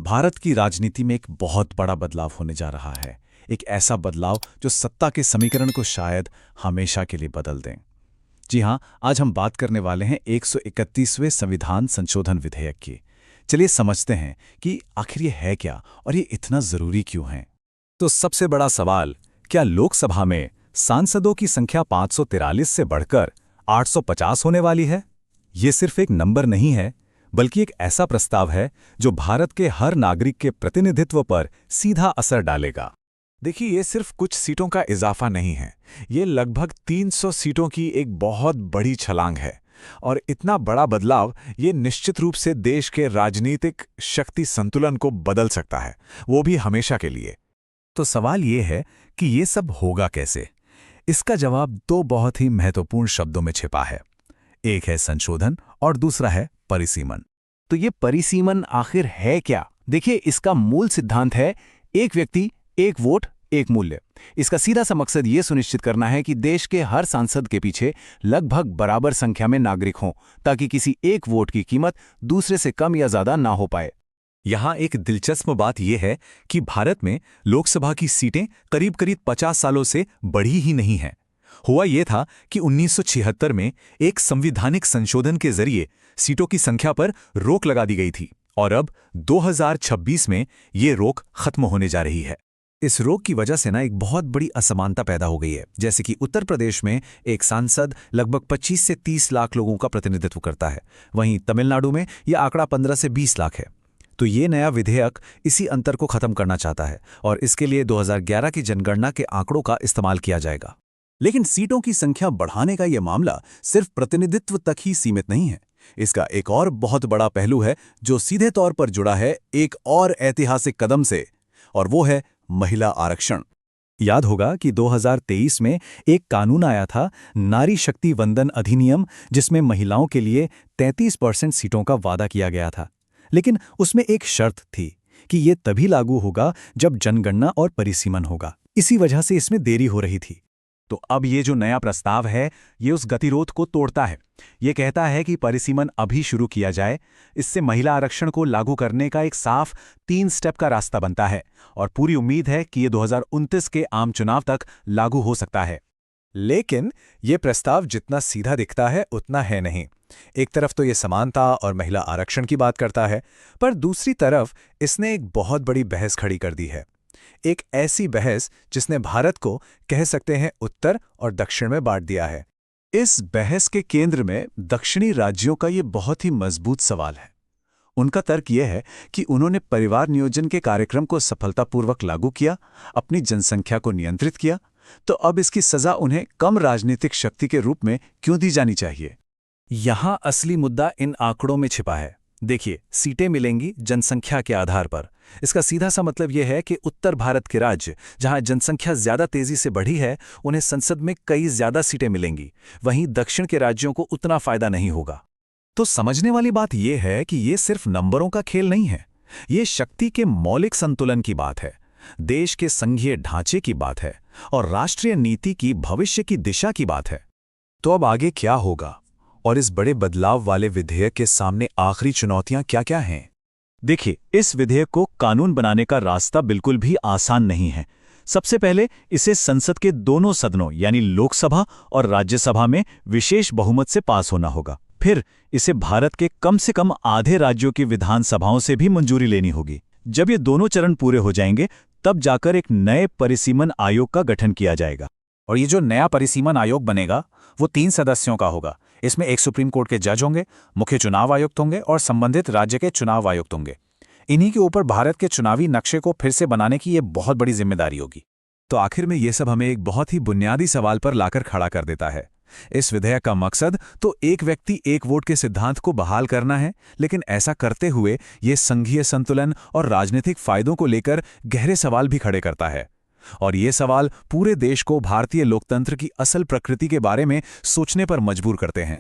भारत की राजनीति में एक बहुत बड़ा बदलाव होने जा रहा है। एक ऐसा बदलाव जो सत्ता के समीकरण को शायद हमेशा के लिए बदल दें। जी हाँ, आज हम बात करने वाले हैं 131वें संविधान संशोधन विधेयक की। चलिए समझते हैं कि आखिर ये है क्या और ये इतना जरूरी क्यों है। तो सबसे बड़ा सवाल, क्या लोकसभा में सांसदों की संख्या 543 से बढ़कर 850 होने वाली है? ये सिर्फ एक नंबर नहीं है, बल्कि एक ऐसा प्रस्ताव है जो भारत के हर नागरिक के प्रतिनिधित्व पर सीधा असर डालेगा। देखिए, ये सिर्फ कुछ सीटों का इजाफा नहीं है, ये लगभग 300 सीटों की एक बहुत बड़ी छलांग है। और इतना बड़ा बदलाव ये निश्चित रूप से देश के राजनीतिक शक्ति संतुलन को बदल सकता है, वो भी हमेशा के लिए। तो सवाल ये है कि ये सब होगा कैसे? इसका जवाब दो बहुत ही महत्वपूर्ण शब्दों में छिपा है। एक है संशोधन और दूसरा है परिसीमन। तो ये परिसीमन आखिर है क्या? देखिए, इसका मूल सिद्धांत है एक व्यक्ति, एक वोट, एक मूल्य। इसका सीधा सा मकसद ये सुनिश्चित करना है कि देश के हर सांसद के पीछे लगभग बराबर संख्या में नागरिक हों, ताकि किसी एक वोट की कीमत दूसरे से कम या ज्यादा ना हो पाए। यहाँ एक दिलचस्प बात यह है कि भारत में लोकसभा की सीटें करीब करीब 50 सालों से बढ़ी ही नहीं हैं। हुआ यह था कि 1976 में एक संवैधानिक संशोधन के जरिए सीटों की संख्या पर रोक लगा दी गई थी और अब 2026 में ये रोक खत्म होने जा रही है। इस रोक की वजह से एक बहुत बड़ी असमानता पैदा हो गई है। जैसे कि उत्तर प्रदेश में एक सांसद लगभग 25 से 30 लाख लोगों का प्रतिनिधित्व करता है, वहीं तमिलनाडु में यह आंकड़ा 15 से 20 लाख है। तो ये नया विधेयक इसी अंतर को खत्म करना चाहता है और इसके लिए 2011 की जनगणना के आंकड़ों का इस्तेमाल किया जाएगा। लेकिन सीटों की संख्या बढ़ाने का यह मामला सिर्फ प्रतिनिधित्व तक ही सीमित नहीं है। इसका एक और बहुत बड़ा पहलू है जो सीधे तौर पर जुड़ा है एक और ऐतिहासिक कदम से, और वो है महिला आरक्षण। याद होगा कि 2023 में एक कानून आया था, नारी शक्ति वंदन अधिनियम, जिसमें महिलाओं के लिए 33% सीटों का वादा किया गया था। लेकिन उसमें एक शर्त थी कि ये तभी लागू होगा जब जनगणना और परिसीमन होगा। इसी वजह से इसमें देरी हो रही थी। तो अब ये जो नया प्रस्ताव है, ये उस गतिरोध को तोड़ता है। ये कहता है कि परिसीमन अभी शुरू किया जाए। इससे महिला आरक्षण को लागू करने का एक साफ 3 स्टेप का रास्ता बनता है और पूरी उम्मीद है कि ये 2029 के आम चुनाव तक लागू हो सकता है। लेकिन ये प्रस्ताव जितना सीधा दिखता है उतना है नहीं। एक तरफ तो ये समानता और महिला आरक्षण की बात करता है, पर दूसरी तरफ इसने एक बहुत बड़ी बहस खड़ी कर दी है। एक ऐसी बहस जिसने भारत को कह सकते हैं उत्तर और दक्षिण में बांट दिया है। इस बहस के केंद्र में दक्षिणी राज्यों का ये बहुत ही मजबूत सवाल है। उनका तर्क यह है कि उन्होंने परिवार नियोजन के कार्यक्रम को सफलतापूर्वक लागू किया, अपनी जनसंख्या को नियंत्रित किया, तो अब इसकी सजा उन्हें कम राजनीतिक शक्ति के रूप में क्यों दी जानी चाहिए? यहाँ असली मुद्दा इन आंकड़ों में छिपा है। देखिए, सीटें मिलेंगी जनसंख्या के आधार पर। इसका सीधा सा मतलब यह है कि उत्तर भारत के राज्य जहां जनसंख्या ज्यादा तेजी से बढ़ी है, उन्हें संसद में कई ज्यादा सीटें मिलेंगी, वहीं दक्षिण के राज्यों को उतना फायदा नहीं होगा। तो समझने वाली बात यह है कि यह सिर्फ नंबरों का खेल नहीं है, ये शक्ति के मौलिक संतुलन की बात है, देश के संघीय ढांचे की बात है और राष्ट्रीय नीति की भविष्य की दिशा की बात है। तो अब आगे क्या होगा और इस बड़े बदलाव वाले विधेयक के सामने आखिरी चुनौतियां क्या-क्या हैं? देखिए, इस विधेयक को कानून बनाने का रास्ता बिल्कुल भी आसान नहीं है। सबसे पहले इसे संसद के दोनों सदनों यानी लोकसभा और राज्यसभा में विशेष बहुमत से पास होना होगा। फिर इसे भारत के कम से कम आधे राज्यों की विधानसभाओं से भी मंजूरी लेनी होगी। जब ये दोनों चरण पूरे हो जाएंगे, तब जाकर एक नए परिसीमन आयोग का गठन किया जाएगा। और ये जो नया परिसीमन आयोग बनेगा, वो 3 सदस्यों का होगा। इसमें एक सुप्रीम कोर्ट के जज होंगे, मुख्य चुनाव आयुक्त होंगे और संबंधित राज्य के चुनाव आयुक्त होंगे। इन्हीं के ऊपर भारत के चुनावी नक्शे को फिर से बनाने की ये बहुत बड़ी जिम्मेदारी होगी। तो आखिर में ये सब हमें एक बहुत ही बुनियादी सवाल पर लाकर खड़ा कर देता है। इस विधेयक का मकसद तो एक व्यक्ति एक वोट के सिद्धांत को बहाल करना है, लेकिन ऐसा करते हुए ये संघीय संतुलन और राजनीतिक फायदों को लेकर गहरे सवाल भी खड़े करता है। और ये सवाल पूरे देश को भारतीय लोकतंत्र की असल प्रकृति के बारे में सोचने पर मजबूर करते हैं।